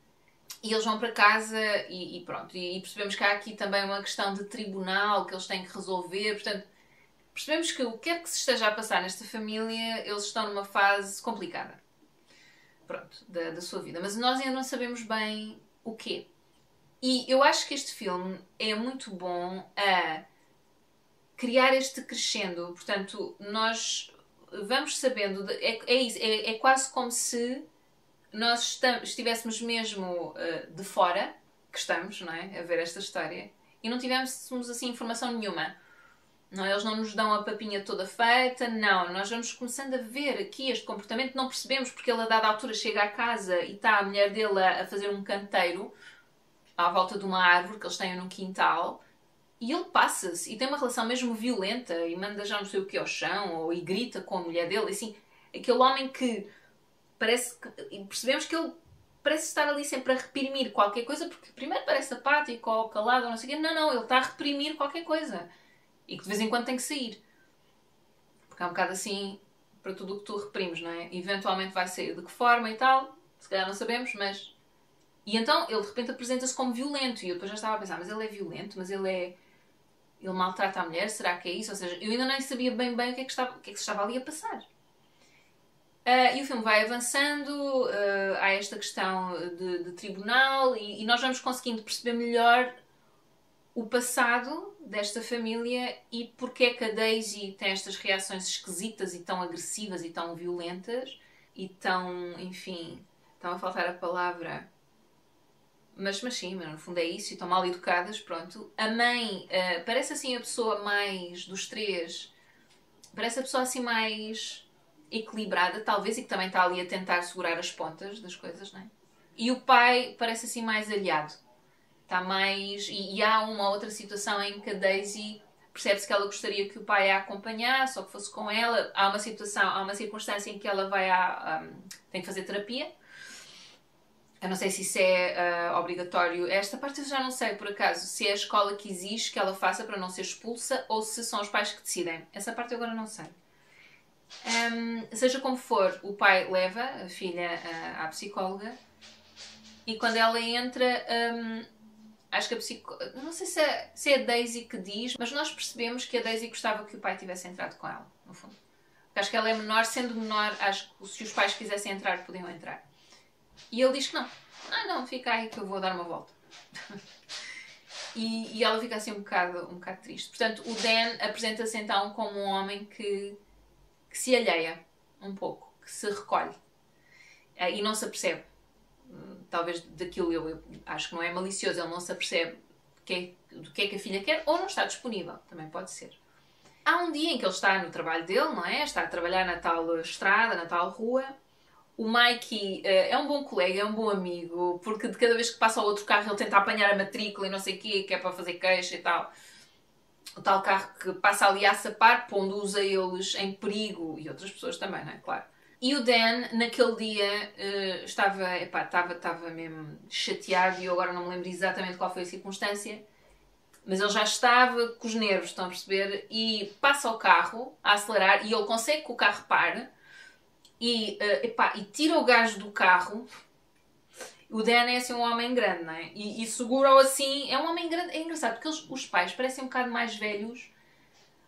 E eles vão para casa e pronto. E percebemos que há aqui também uma questão de tribunal que eles têm que resolver. Portanto, percebemos que o que é que se esteja a passar nesta família, eles estão numa fase complicada. Pronto, da sua vida. Mas nós ainda não sabemos bem o quê. E eu acho que este filme é muito bom a criar este crescendo. Portanto, nós vamos sabendo... É quase como se nós estivéssemos mesmo de fora, que estamos, não é? A ver esta história, e não tivéssemos assim informação nenhuma. Não, eles não nos dão a papinha toda feita, não. Nós vamos começando a ver aqui este comportamento, não percebemos porque ele a dada altura chega à casa e está a mulher dele a fazer um canteiro à volta de uma árvore que eles têm num quintal, e ele passa-se e tem uma relação mesmo violenta e manda já não sei o que ao chão e grita com a mulher dele, assim, aquele homem que parece que... percebemos que ele parece estar ali sempre a reprimir qualquer coisa, porque primeiro parece apático ou calado ou não sei o quê. Não, ele está a reprimir qualquer coisa e que de vez em quando tem que sair, porque é um bocado assim para tudo o que tu reprimes, não é? Eventualmente vai sair. De que forma e tal, se calhar não sabemos, mas... E então ele de repente apresenta-se como violento. E eu depois já estava a pensar, mas ele é violento? Mas ele maltrata a mulher? Será que é isso? Ou seja, eu ainda nem sabia bem o que é que se estava ali a passar. E o filme vai avançando, há esta questão de tribunal e nós vamos conseguindo perceber melhor o passado desta família e porque é que a Daisy tem estas reações esquisitas e tão agressivas e tão violentas e tão, enfim, estão a faltar a palavra... Mas sim, mas no fundo é isso, e estão mal educadas, pronto. A mãe parece assim a pessoa mais dos três, parece a pessoa assim mais equilibrada, talvez, e que também está ali a tentar segurar as pontas das coisas, não é? E o pai parece assim mais aliado. Está mais... E há uma outra situação em que a Daisy percebe-se que ela gostaria que o pai a acompanhasse ou que fosse com ela. Há uma circunstância em que ela vai tem que fazer terapia. Eu não sei se isso é obrigatório. Esta parte eu já não sei, por acaso, se é a escola que exige que ela faça para não ser expulsa ou se são os pais que decidem. Essa parte eu agora não sei. Seja como for, o pai leva a filha à psicóloga e quando ela entra, acho que a psicóloga... Não sei se é a Daisy que diz, mas nós percebemos que a Daisy gostava que o pai tivesse entrado com ela, no fundo. Porque acho que ela é menor, sendo menor, acho que se os pais quisessem entrar, podiam entrar. E ele diz que não. Não, fica aí que eu vou dar uma volta. e ela fica assim um bocado triste. Portanto, o Dan apresenta-se então como um homem que se alheia um pouco, que se recolhe. E não se apercebe. Talvez daquilo, eu acho que não é malicioso, ele não se apercebe do que é que a filha quer ou não está disponível. Também pode ser. Há um dia em que ele está no trabalho dele, não é? Está a trabalhar na tal estrada, na tal rua. O Mikey é um bom colega, é um bom amigo, porque de cada vez que passa o outro carro ele tenta apanhar a matrícula e não sei o quê, que é para fazer queixa e tal. o tal carro que passa ali a sapar, pondo-os a eles em perigo, e outras pessoas também, não é? Claro. E o Dan, naquele dia, estava mesmo chateado, e eu agora não me lembro exatamente qual foi a circunstância, mas ele já estava com os nervos, estão a perceber? E passa o carro a acelerar, e ele consegue que o carro pare, e tira o gajo do carro. O Dan é assim um homem grande, não é? E segura-o assim, é um homem grande. É engraçado, porque os pais parecem um bocado mais velhos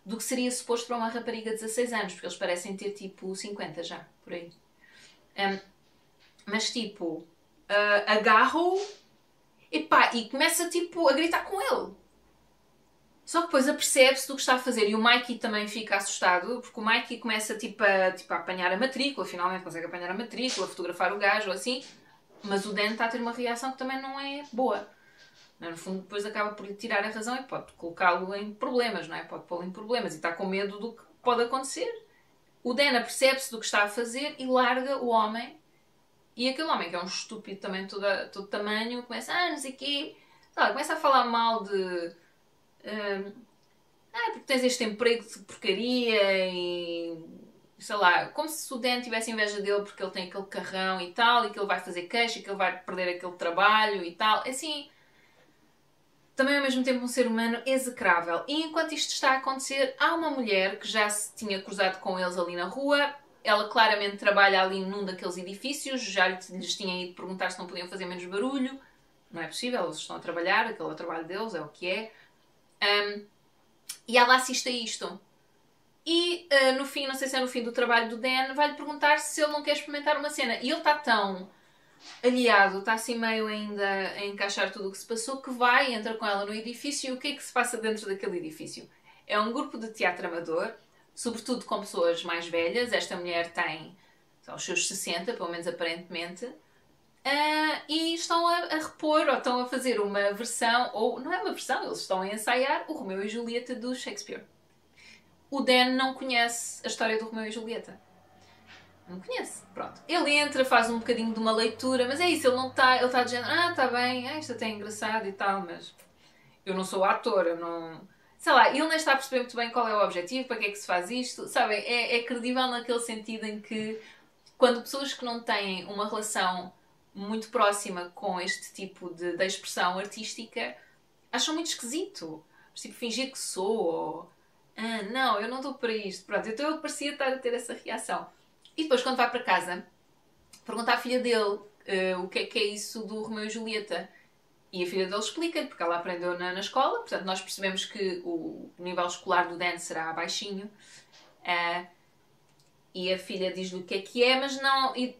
do que seria suposto para uma rapariga de 16 anos, porque eles parecem ter tipo 50 já, por aí. Mas tipo, agarra-o e começa tipo a gritar com ele. Só que depois apercebe-se do que está a fazer, e o Mikey também fica assustado, porque o Mikey começa a apanhar a matrícula, finalmente consegue apanhar a matrícula, fotografar o gajo ou assim, mas o Dan está a ter uma reação que também não é boa. No fundo, depois acaba por lhe tirar a razão e pode colocá-lo em problemas, não é? Pode pô-lo em problemas e está com medo do que pode acontecer. O Dan apercebe-se do que está a fazer e larga o homem. E aquele homem, que é um estúpido também todo tamanho, começa, não sei o quê, começa a falar mal de... porque tens este emprego de porcaria e... sei lá, como se o Dan tivesse inveja dele porque ele tem aquele carrão e tal, e que ele vai fazer queixa, e que ele vai perder aquele trabalho e tal. Assim, também ao mesmo tempo um ser humano execrável. E enquanto isto está a acontecer, há uma mulher que já se tinha cruzado com eles ali na rua. Ela claramente trabalha ali num daqueles edifícios, já lhes tinha ido perguntar se não podiam fazer menos barulho. Não é possível, eles estão a trabalhar, aquele é o trabalho deles, é o que é. E ela assiste a isto. E no fim, não sei se é no fim do trabalho do Dan, vai-lhe perguntar se ele não quer experimentar uma cena. E ele está tão aliado, está assim meio ainda a encaixar tudo o que se passou, que entra com ela no edifício. E o que é que se passa dentro daquele edifício? É um grupo de teatro amador, sobretudo com pessoas mais velhas. Esta mulher tem os seus 60, pelo menos aparentemente. E estão a repor, ou estão a fazer uma versão, ou não é uma versão, eles estão a ensaiar o Romeu e Julieta do Shakespeare. O Dan não conhece a história do Romeu e Julieta. Não conhece, pronto. Ele entra, faz um bocadinho de uma leitura, mas é isso, ele não está, ele está dizendo, está bem, isto até é engraçado e tal, mas eu não sou ator, eu não... Sei lá, ele nem está a perceber muito bem qual é o objetivo, para que é que se faz isto, sabem? É credível naquele sentido em que, quando pessoas que não têm uma relação muito próxima com este tipo de expressão artística, acham muito esquisito. Tipo, fingir que sou, ou... não, eu não estou para isto. Pronto, então ele parecia estar a ter essa reação. E depois, quando vai para casa, pergunta à filha dele o que é isso do Romeu e Julieta. E a filha dele explica-lhe, porque ela aprendeu na escola. Portanto, nós percebemos que o nível escolar do Dan será baixinho. E a filha diz-lhe o que é, mas não... E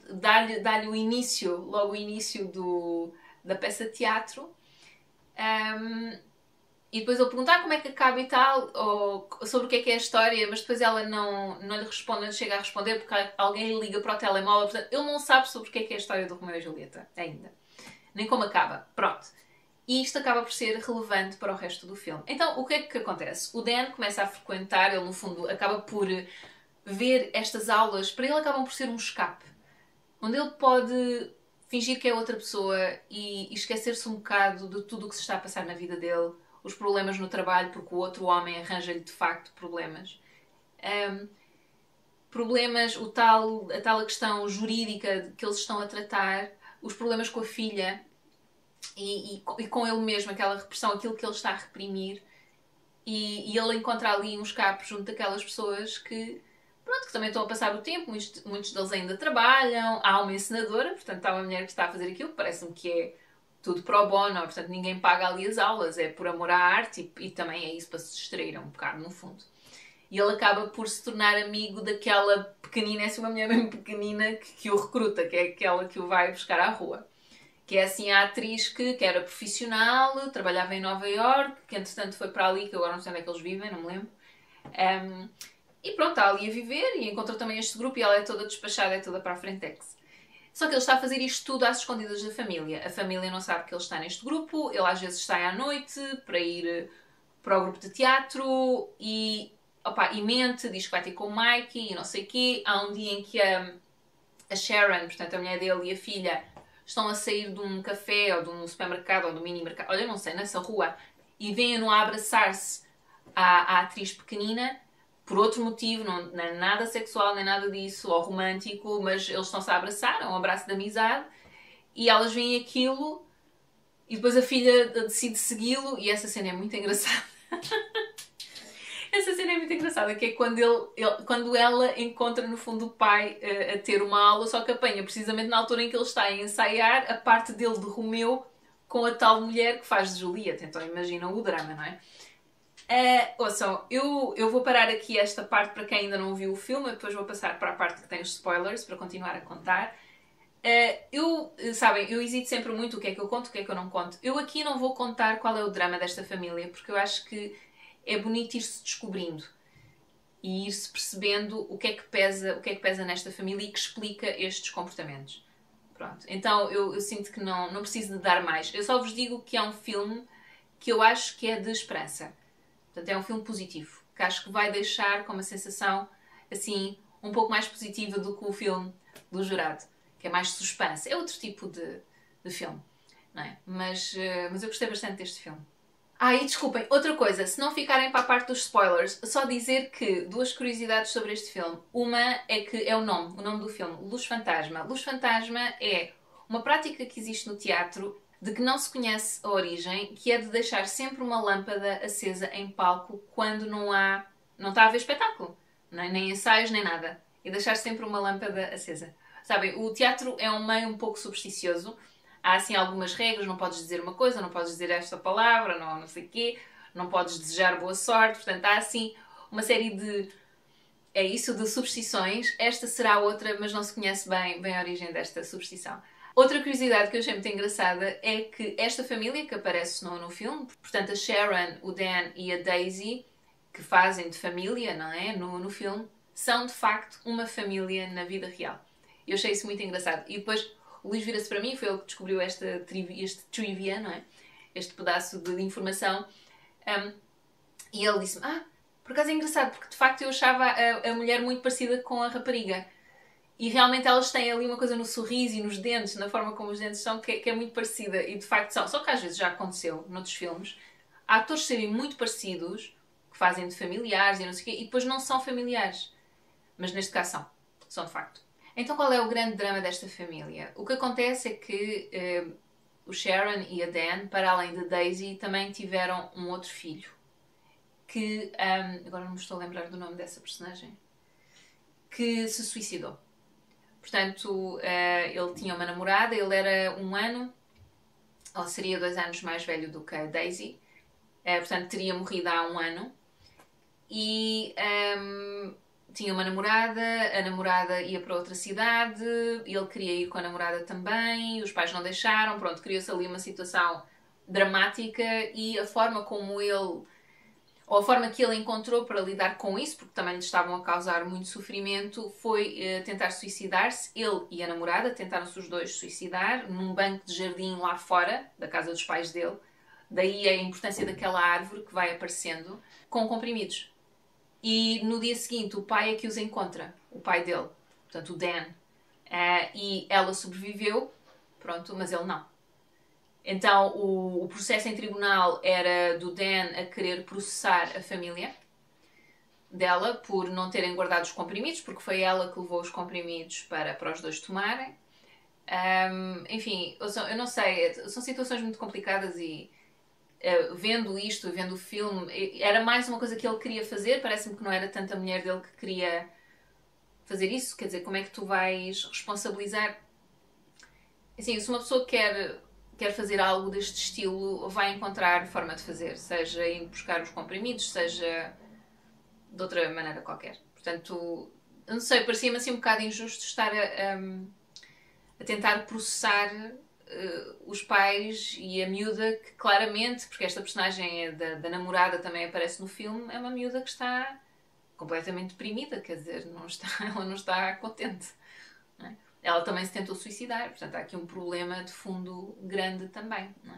dá-lhe o início, logo o início da peça de teatro. E depois ele pergunta como é que acaba e tal, ou sobre o que é a história, mas depois ela não lhe responde, não lhe chega a responder, porque alguém lhe liga para o telemóvel. Portanto, ele não sabe sobre o que é a história do Romeu e Julieta, ainda. Nem como acaba. Pronto. E isto acaba por ser relevante para o resto do filme. Então, o que é que acontece? O Dan começa a frequentar, ele no fundo acaba por ver estas aulas, para ele acabam por ser um escape, onde ele pode fingir que é outra pessoa e esquecer-se um bocado de tudo o que se está a passar na vida dele, os problemas no trabalho, porque o outro homem arranja-lhe de facto problemas. Problemas, a tal questão jurídica que eles estão a tratar, os problemas com a filha e com ele mesmo, aquela repressão, aquilo que ele está a reprimir. E ele encontra ali um escape junto daquelas pessoas que também estão a passar o tempo, muitos deles ainda trabalham, há uma encenadora, portanto há uma mulher que está a fazer aquilo, parece-me que é tudo pro bono, portanto ninguém paga ali as aulas, é por amor à arte e também é isso para se distrair um bocado no fundo. E ele acaba por se tornar amigo daquela pequenina, essa é uma mulher mesmo pequenina que o recruta, que é aquela que o vai buscar à rua. Que é assim a atriz que era profissional, trabalhava em Nova Iorque, que entretanto foi para ali, que agora não sei onde é que eles vivem, não me lembro. E pronto, está ali a viver e encontra também este grupo e ela é toda despachada, é toda para a frentex. Só que ele está a fazer isto tudo às escondidas da família. A família não sabe que ele está neste grupo, ele às vezes sai à noite para ir para o grupo de teatro e mente, diz que vai ter com o Mikey e não sei o quê. Há um dia em que a Sharon, portanto a mulher dele e a filha, estão a sair de um café ou de um supermercado ou de um mini mercado, olha, não sei, nessa rua, e vêm-no a abraçar-se à atriz pequenina, por outro motivo, não é nada sexual, nem nada disso, ou romântico, mas eles estão-se a abraçar, é um abraço de amizade, e elas veem aquilo, e depois a filha decide segui-lo, e essa cena é muito engraçada. Essa cena é muito engraçada, que é quando ela encontra no fundo o pai a ter uma aula, só que apanha precisamente na altura em que ele está a ensaiar a parte dele de Romeu com a tal mulher que faz de Julieta. Então imaginam o drama, não é? Ouçam, eu vou parar aqui esta parte para quem ainda não viu o filme, depois vou passar para a parte que tem os spoilers para continuar a contar. Sabem, eu hesito sempre muito o que é que eu conto, o que é que eu não conto. Eu aqui não vou contar qual é o drama desta família, porque eu acho que é bonito ir-se descobrindo e ir-se percebendo o que é que pesa nesta família e que explica estes comportamentos. Pronto, então eu sinto que não preciso de dar mais. Eu só vos digo que é um filme que eu acho que é de esperança. Portanto, é um filme positivo, que acho que vai deixar com uma sensação, assim, um pouco mais positiva do que o filme do Jurado, que é mais suspense. É outro tipo de filme, não é? Mas eu gostei bastante deste filme. E desculpem, outra coisa, se não ficarem para a parte dos spoilers, só dizer que duas curiosidades sobre este filme. Uma é que é o nome do filme, Luz Fantasma. Luz Fantasma é uma prática que existe no teatro de que não se conhece a origem, que é de deixar sempre uma lâmpada acesa em palco quando não está a haver espetáculo, nem ensaios, nem nada. E deixar sempre uma lâmpada acesa. Sabem, o teatro é um meio um pouco supersticioso. Há assim algumas regras, não podes dizer uma coisa, não podes dizer esta palavra, não sei o quê, não podes desejar boa sorte, portanto há assim uma série de superstições. Esta será outra, mas não se conhece bem a origem desta superstição. Outra curiosidade que eu achei muito engraçada é que esta família que aparece no filme, portanto a Sharon, o Dan e a Daisy, que fazem de família, não é, no filme, são de facto uma família na vida real. Eu achei isso muito engraçado. E depois o Luís vira-se para mim, foi ele que descobriu este trivia, não é? Este pedaço de informação. E ele disse-me, por acaso é engraçado, porque de facto eu achava a mulher muito parecida com a rapariga. E realmente elas têm ali uma coisa no sorriso e nos dentes, na forma como os dentes são, que é muito parecida. E de facto são. Só que às vezes já aconteceu, noutros filmes, atores serem muito parecidos, que fazem de familiares e não sei o quê, e depois não são familiares. Mas neste caso são de facto. Então qual é o grande drama desta família? O que acontece é que o Sharon e a Dan, para além de Daisy, também tiveram um outro filho. Que, agora não me estou a lembrar do nome dessa personagem, que se suicidou. Portanto, ele tinha uma namorada, ele era 1 ano, ou seria 2 anos mais velho do que a Daisy. Portanto, teria morrido há 1 ano. E tinha uma namorada, a namorada ia para outra cidade, ele queria ir com a namorada também, os pais não deixaram, pronto, criou-se ali uma situação dramática e a forma como ele, ou a forma que ele encontrou para lidar com isso, porque também lhe estavam a causar muito sofrimento, foi tentar suicidar-se. Ele e a namorada tentaram-se os dois suicidar num banco de jardim lá fora, da casa dos pais dele. Daí a importância daquela árvore que vai aparecendo, com comprimidos. E no dia seguinte o pai é que os encontra, o pai dele, portanto o Dan. E ela sobreviveu, pronto, mas ele não. Então o processo em tribunal era do Dan a querer processar a família dela por não terem guardado os comprimidos, porque foi ela que levou os comprimidos para os dois tomarem. Enfim, eu não sei, são situações muito complicadas e vendo isto, vendo o filme, era mais uma coisa que ele queria fazer, parece-me que não era tanto a mulher dele que queria fazer isso, quer dizer, como é que tu vais responsabilizar? Assim, se uma pessoa quer fazer algo deste estilo, vai encontrar forma de fazer, seja indo buscar os comprimidos, seja de outra maneira qualquer. Portanto, eu não sei, parecia-me assim um bocado injusto estar a tentar processar os pais e a miúda que claramente, porque esta personagem é da namorada, também aparece no filme, é uma miúda que está completamente deprimida, quer dizer, ela não está contente. Não é? Ela também se tentou suicidar, portanto há aqui um problema de fundo grande também. Não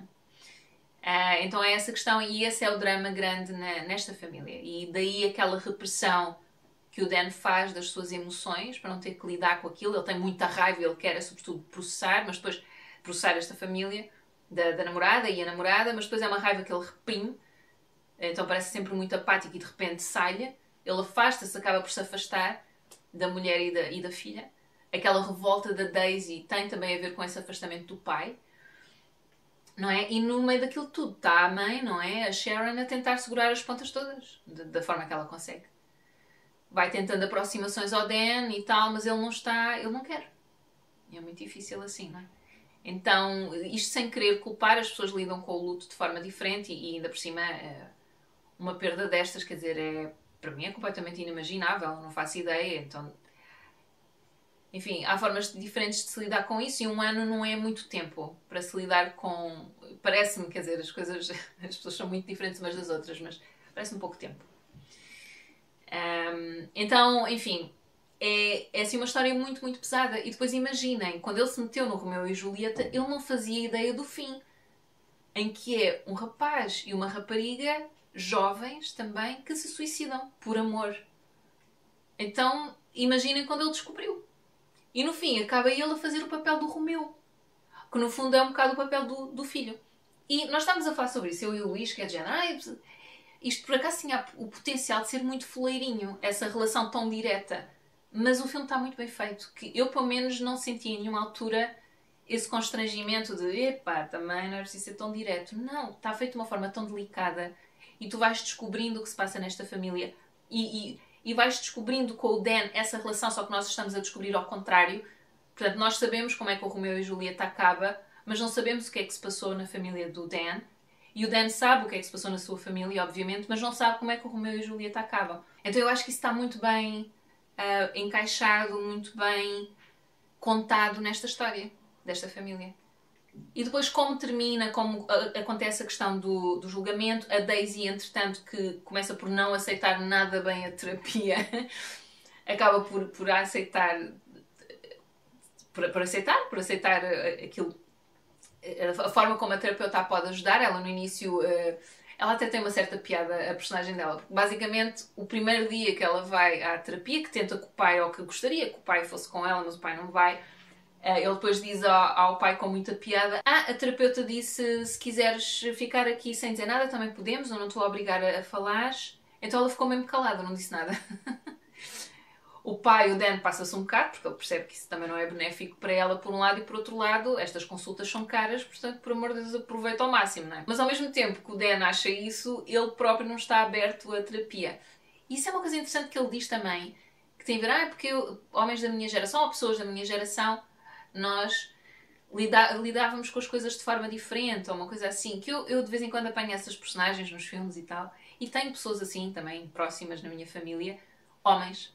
é? Então é essa questão e esse é o drama grande nesta família. E daí aquela repressão que o Dan faz das suas emoções para não ter que lidar com aquilo. Ele tem muita raiva, ele quer sobretudo processar, mas depois processar esta família da namorada e a namorada, mas depois é uma raiva que ele reprime então parece sempre muito apático e de repente sai-lhe, ele afasta-se, acaba por se afastar da mulher e da filha. Aquela revolta da Daisy tem também a ver com esse afastamento do pai, não é? E no meio daquilo tudo está a mãe, não é? A Sharon a tentar segurar as pontas todas, da forma que ela consegue. Vai tentando aproximações ao Dan e tal, mas ele não está, ele não quer. E é muito difícil assim, não é? Então, isto sem querer culpar, as pessoas lidam com o luto de forma diferente e ainda por cima uma perda destas, quer dizer, para mim é completamente inimaginável, não faço ideia, então... Enfim, há formas diferentes de se lidar com isso e um ano não é muito tempo para se lidar com... Parece-me, quer dizer, as pessoas são muito diferentes umas das outras, mas parece-me pouco tempo. Então, enfim, é assim uma história muito, muito pesada. E depois imaginem, quando ele se meteu no Romeu e Julieta, ele não fazia ideia do fim. Em que é um rapaz e uma rapariga, jovens também, que se suicidam por amor. Então, imaginem quando ele descobriu. E no fim, acaba ele a fazer o papel do Romeu. Que no fundo é um bocado o papel do filho. E nós estávamos a falar sobre isso, eu e o Luís, que é de género... Isto por acaso tinha o potencial de ser muito foleirinho, essa relação tão direta. Mas o filme está muito bem feito. Que eu, pelo menos, não senti em nenhuma altura esse constrangimento de epá, também não é preciso ser tão direto. Não, está feito de uma forma tão delicada. E tu vais descobrindo o que se passa nesta família. E vais descobrindo com o Dan essa relação, só que nós estamos a descobrir ao contrário. Portanto, nós sabemos como é que o Romeu e Julieta acaba, mas não sabemos o que é que se passou na família do Dan. E o Dan sabe o que é que se passou na sua família, obviamente, mas não sabe como é que o Romeu e a Julieta acabam. Então eu acho que isso está muito bem encaixado, muito bem contado nesta história, desta família. E depois como termina, como acontece a questão do julgamento, a Daisy, entretanto, que começa por não aceitar nada bem a terapia, acaba por aceitar... Por aceitar aquilo, a forma como a terapeuta a pode ajudar. Ela no início, ela até tem uma certa piada, a personagem dela, porque basicamente o primeiro dia que ela vai à terapia, que tenta com o pai, ou que gostaria que o pai fosse com ela, mas o pai não vai, ele depois diz ao pai com muita piada: a terapeuta disse, se quiseres ficar aqui sem dizer nada também podemos, eu não estou a obrigar a falar. Então ela ficou mesmo calada, não disse nada. O pai, o Dan, passa-se um bocado, porque ele percebe que isso também não é benéfico para ela, por um lado, e por outro lado, estas consultas são caras, portanto, por amor de Deus, aproveita ao máximo, não é? Mas ao mesmo tempo que o Dan acha isso, ele próprio não está aberto à terapia. E isso é uma coisa interessante que ele diz também, que tem a ver, porque homens da minha geração, ou pessoas da minha geração, nós lidávamos com as coisas de forma diferente, ou uma coisa assim, que eu de vez em quando apanho essas personagens nos filmes e tal, e tenho pessoas assim, também próximas na minha família, homens.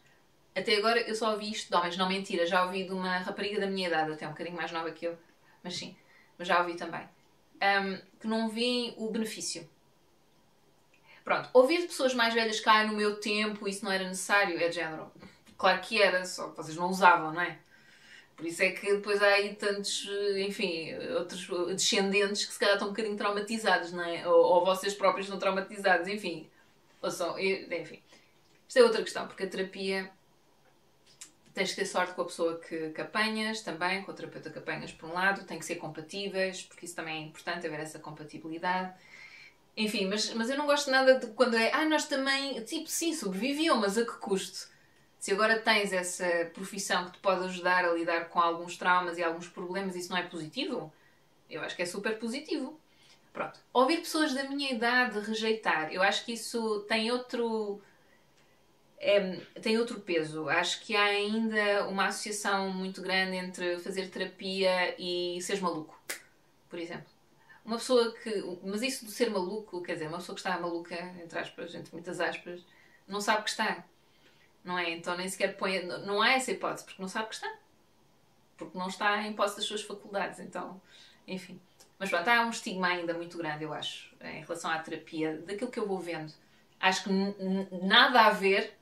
Até agora eu só ouvi isto de homens, não mentira, já ouvi de uma rapariga da minha idade, até um bocadinho mais nova que eu, mas sim, mas já ouvi também, que não veem o benefício. Pronto, ouvir de pessoas mais velhas que no meu tempo isso não era necessário, é de género. Claro que era, só que vocês não usavam, não é? Por isso é que depois há aí tantos, enfim, outros descendentes que se calhar estão um bocadinho traumatizados, não é? Ou vocês próprios estão traumatizados, enfim. Enfim. Isto é outra questão, porque a terapia... Tens que ter sorte com a pessoa que apanhas também, com o terapeuta que apanhas por um lado, tem que ser compatíveis, porque isso também é importante, haver essa compatibilidade. Enfim, mas eu não gosto nada de quando é, nós também, tipo, sim, sobreviviam, mas a que custo? Se agora tens essa profissão que te pode ajudar a lidar com alguns traumas e alguns problemas, isso não é positivo? Eu acho que é super positivo. Pronto. Ouvir pessoas da minha idade rejeitar, eu acho que isso tem outro peso. Acho que há ainda uma associação muito grande entre fazer terapia e seres maluco, por exemplo. Uma pessoa que... Mas isso de ser maluco, quer dizer, uma pessoa que está maluca, entre aspas, entre muitas aspas, não sabe que está. Não é? Então nem sequer põe... Não há essa hipótese, porque não sabe que está. Porque não está em posse das suas faculdades. Então, enfim. Mas pronto, há um estigma ainda muito grande, eu acho, em relação à terapia, daquilo que eu vou vendo. Acho que nada a ver...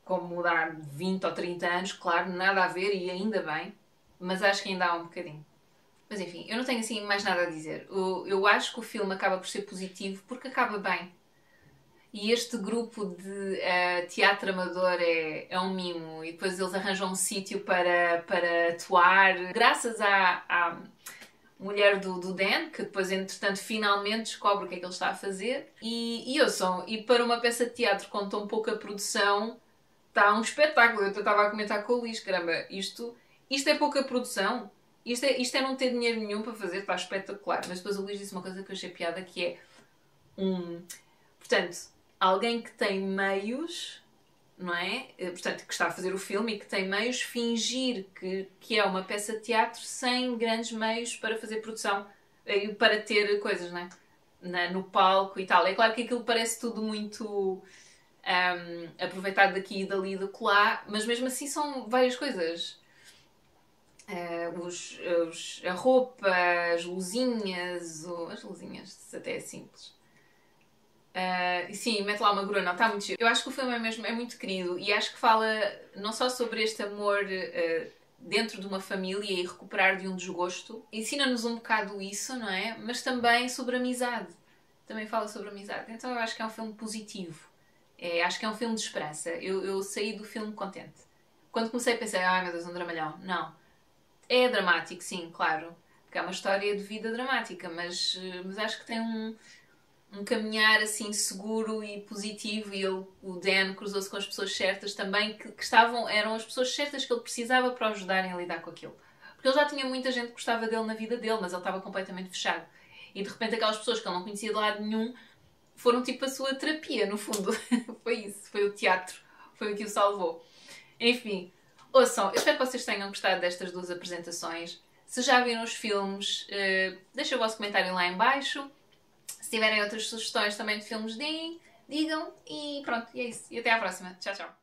como mudar 20 ou 30 anos, claro, nada a ver e ainda bem, mas acho que ainda há um bocadinho. Mas enfim, eu não tenho assim mais nada a dizer. Eu acho que o filme acaba por ser positivo porque acaba bem. E este grupo de teatro amador é um mimo e depois eles arranjam um sítio para atuar. Graças mulher do Dan, que depois, entretanto, finalmente descobre o que é que ele está a fazer. E para uma peça de teatro com tão pouca produção, está um espetáculo. Eu estava a comentar com o Luís, caramba, isto é pouca produção, isto é não ter dinheiro nenhum para fazer, está espetacular. Mas depois o Luís disse uma coisa que eu achei piada, que é portanto, alguém que tem meios, não é? Portanto, que está a fazer o filme e que tem meios, fingir que é uma peça de teatro sem grandes meios para fazer produção, para ter coisas, não é? No palco e tal. É claro que aquilo parece tudo muito aproveitado daqui e dali e do colar, mas mesmo assim são várias coisas. A roupa, as luzinhas, as luzinhas até é simples. Sim, mete lá uma grua, não, está muito giro. Eu acho que o filme é muito querido e acho que fala não só sobre este amor dentro de uma família e recuperar de um desgosto, ensina-nos um bocado isso, não é? Mas também sobre amizade. Também fala sobre amizade. Então eu acho que é um filme positivo. Acho que é um filme de esperança. Eu saí do filme contente. Quando comecei a pensar, ai meu Deus, um dramalhão. Não. É dramático, sim, claro. Porque é uma história de vida dramática, mas acho que tem um caminhar assim seguro e positivo, e o Dan cruzou-se com as pessoas certas também, que eram as pessoas certas que ele precisava para o ajudarem a lidar com aquilo. Porque ele já tinha muita gente que gostava dele na vida dele, mas ele estava completamente fechado. E de repente aquelas pessoas que ele não conhecia de lado nenhum foram tipo a sua terapia, no fundo. Foi isso, foi o teatro, foi o que o salvou. Enfim, ouçam, eu espero que vocês tenham gostado destas duas apresentações. Se já viram os filmes, deixem o vosso comentário lá em baixo. Se tiverem outras sugestões também de filmes, digam. E pronto, e é isso. E até à próxima. Tchau, tchau.